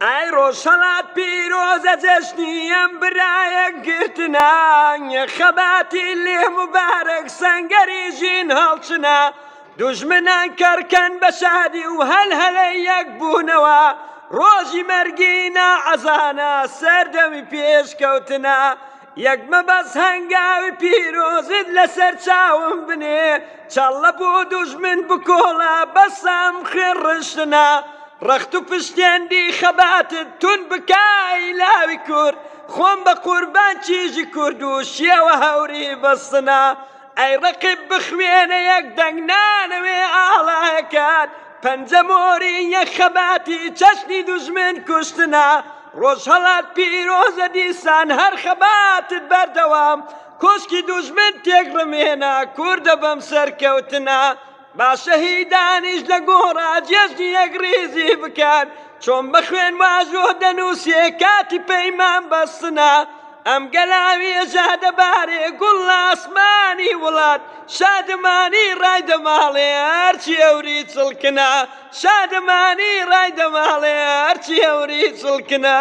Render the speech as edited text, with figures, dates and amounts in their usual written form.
ئای ڕۆژهەڵات پیرۆزە جەژنی ئەم برایەک گرتنا خەباتی لێ موبارەک سەنگەری ژین هەڵچنا دوژمنان کەرکەن بە شادی و هەلهەلەی یەک بوونەوە ڕۆژی مەرگی ناعەزانە سەردەمی پێشکەوتنە یەکمە بەس هەنگاوی پیرۆزت لەسەر چاوم بنێ چەڵە بۆ دوژمن بکۆڵە بەسام خێڕشتنە ڕەخت و پشتێندی خەباتت تون بکای لاوی کورد خۆم بە قوربان چیژی کورد و شێوە هەوری بەستنە ئەی ڕەقیب بخوێنە یەک دەنگ نانەوێ ئاڵایەکات پەنجەمۆری یەک خەباتی چەشنی دوژمن کوشتنە ڕۆژهەڵات پیرۆزە دیسان هەر خەباتت بەردەوام کۆشکی دوژمن تێکڕمێنە کووردە بەم سەرکەوتنە با شەهیدانیش لە گۆڕا جێژنی یەک ڕیزی بکات چۆن بە خوێن واژۆ دەنووسێ کاتی پەیمان بەستنە ئەم گەلاوی ئەژادەبارێ گوڵ لە ئاسمانی وڵات شادمانی ڕای دەماڵێ هەرچی ئەوری چڵکنە شادمانی ڕای دەماڵێ هەرچی ئەوری چڵکنە